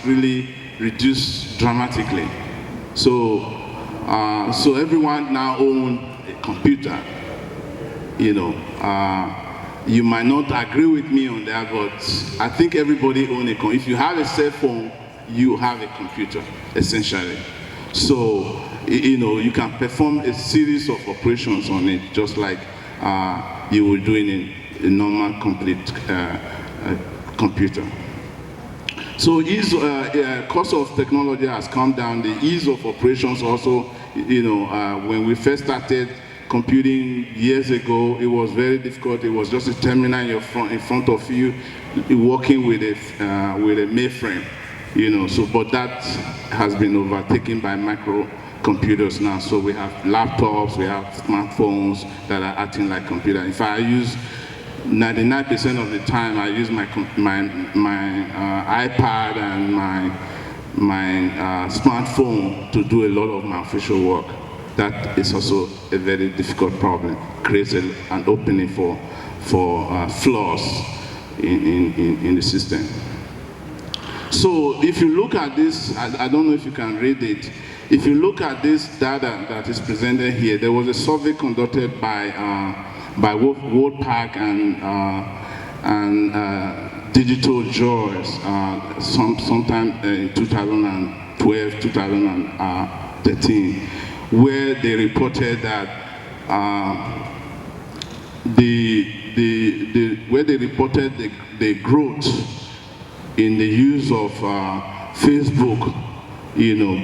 has really reduced dramatically. So, so everyone now owns a computer. You might not agree with me on that, but I think everybody owns a computer. If you have a cell phone, you have a computer, essentially. So, you can perform a series of operations on it, just like you would do in a normal, complete computer. So, cost of technology has come down. The ease of operations also, when we first started computing years ago, it was very difficult. It was just a terminal in front of you, working with a mainframe. So, but that has been overtaken by microcomputers now. So we have laptops, we have smartphones that are acting like computers. In fact, I use 99% of the time, I use my iPad and my smartphone to do a lot of my official work. That is also a very difficult problem. Creates an opening for flaws in the system. So if you look at this, I don't know if you can read it. If you look at this data that is presented here, there was a survey conducted by Worldpac and Digital Joys sometime in 2012, 2013, where they reported that the growth in the use of Facebook,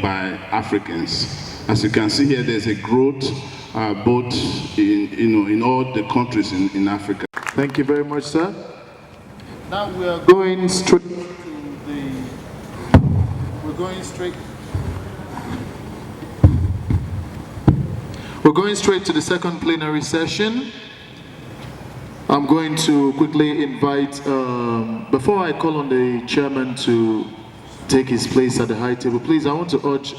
by Africans. As you can see here, there's a growth both in all the countries in Africa. Thank you very much, sir. Now we are going straight to the second plenary session. I'm going to quickly invite, before I call on the chairman to take his place at the high table, please, I want to urge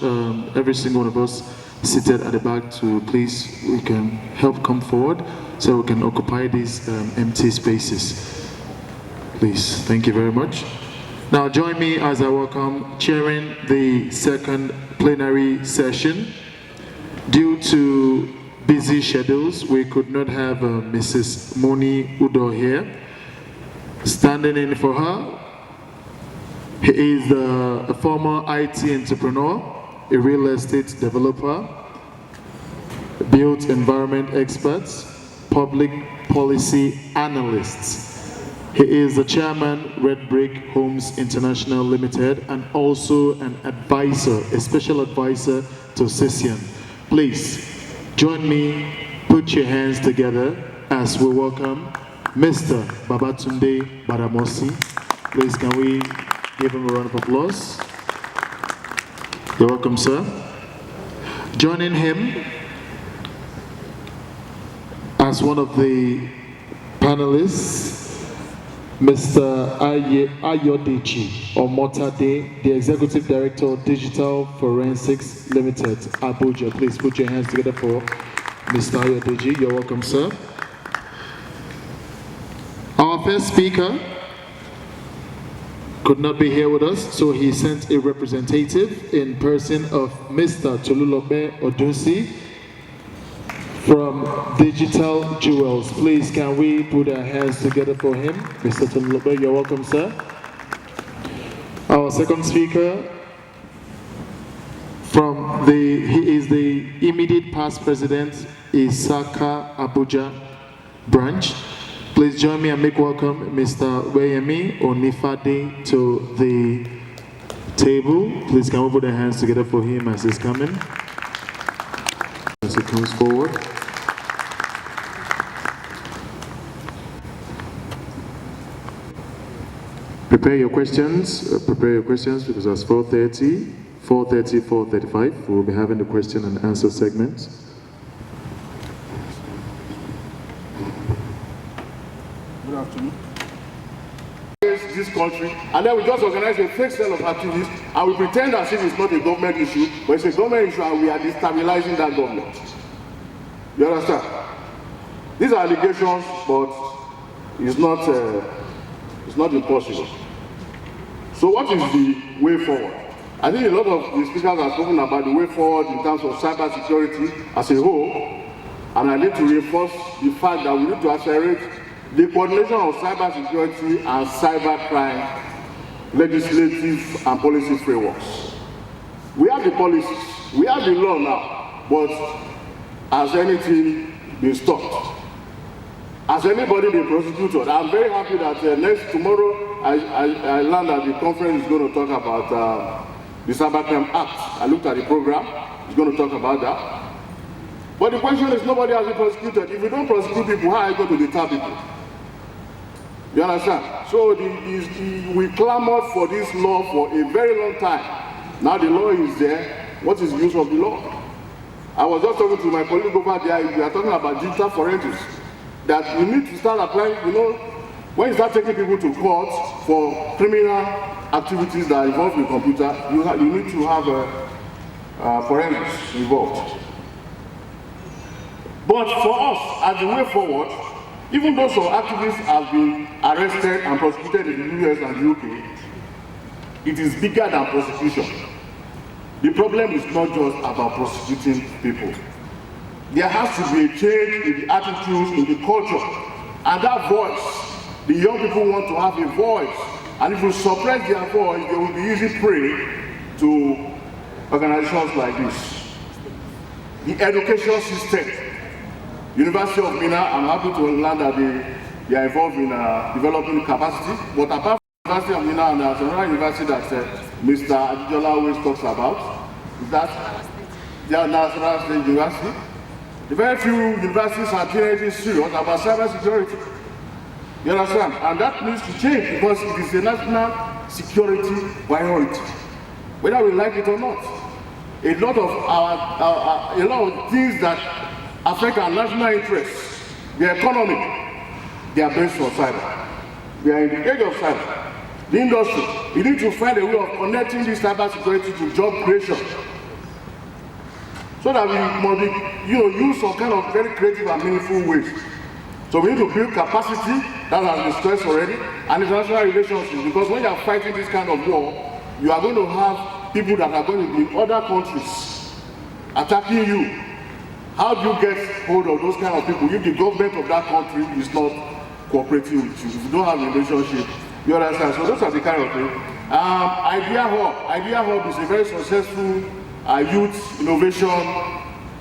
every single one of us seated at the back to please, we can help come forward so we can occupy these empty spaces. Please, thank you very much. Now join me as I welcome chairing the second plenary session. Due to busy schedules, we could not have Mrs. Moni Udo here. Standing in for her, he is a former IT entrepreneur, a real estate developer, built environment expert, public policy analyst. He is the chairman, Red Brick Homes International Limited, and also an advisor, a special advisor to CESIAN. Please join me, put your hands together as we welcome Mr. Babatunde Badamosi. Please, can we give him a round of applause? You're welcome, sir. Joining him as one of the panelists, Mr. Ayodeji Omotade, the Executive Director of Digital Forensics Limited, Abuja. Please put your hands together for Mr. Ayodeji. You're welcome, sir. Our first speaker could not be here with us, so he sent a representative in person of Mr. Tolulope Odunsi from Digital Jewels. Please, can we put our hands together for him? Mr. Tolulope, you're welcome, sir. Our second speaker, he is the immediate past president, Isaka Abuja branch. Please join me and make welcome Mr. Weyemi Onifade to the table. Please can we put our hands together for him as he's coming, as he comes forward. Prepare your questions because it's 4:30, 4:35. We'll be having the question and answer segment. Good afternoon. This country, and then we just organize a fake set of activists and we pretend as if it's not a government issue, but it's a government issue and we are destabilizing that government. You understand? These are allegations, but it's not impossible. So what is the way forward? I think a lot of the speakers have spoken about the way forward in terms of cyber security as a whole, and I need to reinforce the fact that we need to accelerate the coordination of cyber security and cyber crime legislative and policy frameworks. We have the policies, we have the law now, but has anything been stopped? Has anybody been prosecuted? I'm very happy that tomorrow I learned that the conference is going to talk about the Cybercrime Act. I looked at the program, it's going to talk about that. But the question is, nobody has been prosecuted. If you don't prosecute people, how are you going to deter people? You understand? So we clamored for this law for a very long time. Now the law is there. What is the use of the law? I was just talking to my colleague over there. We are talking about digital forensics. That you need to start applying, when you start taking people to court for criminal activities that involve the computer, you need to have forensics involved. But for us, as the way forward, even though some activists have been arrested and prosecuted in the US and the UK, it is bigger than prosecution. The problem is not just about prosecuting people. There has to be a change in the attitudes, in the culture, and that voice. The young people want to have a voice, and if you suppress their voice, they will be easy prey to organizations like this. The education system, University of Minna, I'm happy to learn that they are involved in developing capacity, but apart from University of Minna, and there's another university that Mr. Adejola always talks about, is that the National State University. The very few universities are taking serious about cyber security. You understand? And that needs to change because it is a national security priority, whether we like it or not. A lot of things that affect our national interests, the economy, they are based on cyber. We are in the age of cyber. The industry, we need to find a way of connecting this cyber security to job creation, so that we must use some kind of very creative and meaningful ways. So we need to build capacity, that has been stressed already, and international relationships, because when you are fighting this kind of war, you are going to have people that are going to be in other countries attacking you. How do you get hold of those kind of people if the government of that country is not cooperating with you, if you don't have a relationship? You understand? So those are the kind of things. Idea Hub is a very successful youth innovation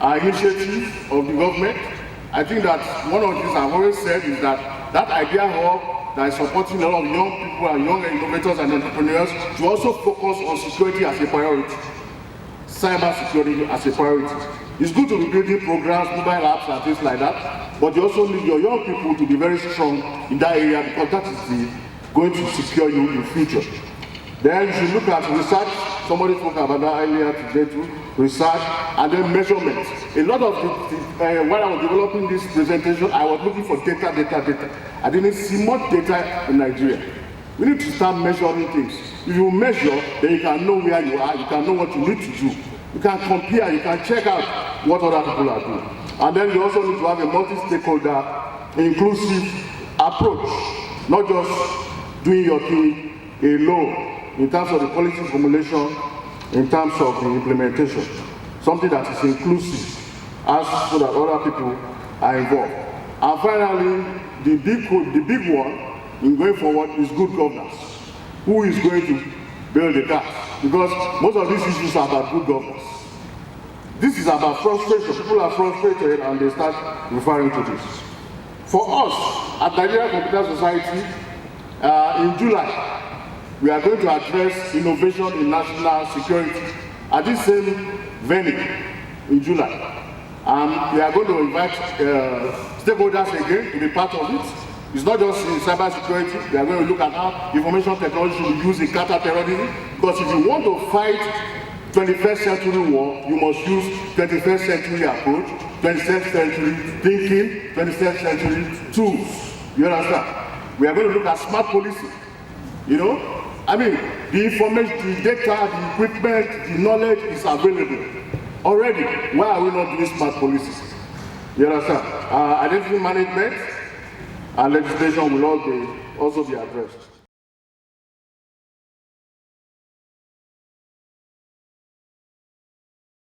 initiative of the government. I think that one of the things I've always said is that Idea Hub that is supporting a lot of young people and young innovators and entrepreneurs to also focus on security as a priority, cyber security as a priority. It's good to be building programs, mobile apps and things like that, but you also need your young people to be very strong in that area, because that is going to secure you in the future. Then you should look at research. Somebody spoke about that earlier today too. Research and then measurement. A lot of while I was developing this presentation, I was looking for data. I didn't see much data in Nigeria. We need to start measuring things. If you measure, then you can know where you are, you can know what you need to do. You can compare, you can check out what other people are doing. And then you also need to have a multi-stakeholder, inclusive approach, not just doing your thing alone in terms of the policy formulation, in terms of the implementation. Something that is inclusive, so that other people are involved. And finally, the big one in going forward is good governance. Who is going to build the car? Because most of these issues are about good governance. This is about frustration. People are frustrated and they start referring to this. For us, at Nigeria Computer Society, in July, we are going to address innovation in national security at this same venue in July. We are going to invite stakeholders again to be part of it. It's not just in cyber security. We are going to look at how information technology should be used in counter-terrorism. Because if you want to fight 21st century war, you must use 21st century approach, 21st century thinking, 21st century tools. You understand? We are going to look at smart policy. The information, the data, the equipment, the knowledge is available already. Why are we not doing smart policies? You understand? Identity management and legislation will also be addressed.